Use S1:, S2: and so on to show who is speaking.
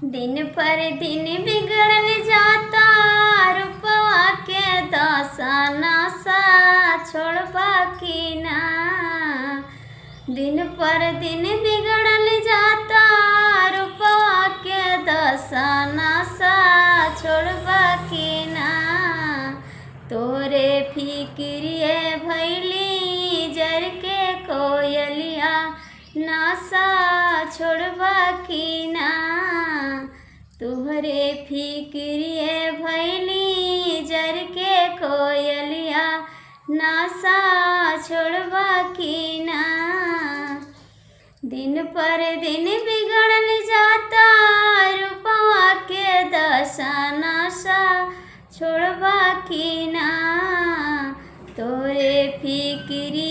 S1: दिन पर दिन बिगड़ल जाता रूपवा के दशा नशा छोड़बा की ना। दिन पर दिन बिगड़ल जाता रूपवा के दशा नशा छोड़बा की ना। तोरे फिक्रिए भैली जर के कोयलिया नशा छोड़बा की ना। तुहरे फिक्रिए भैली जर के कोयलिया नशा छोड़बा की ना। दिन पर दिन बिगड़ल जाता रूपवा के दशा नशा छोड़बा की ना। तोरे फिक्री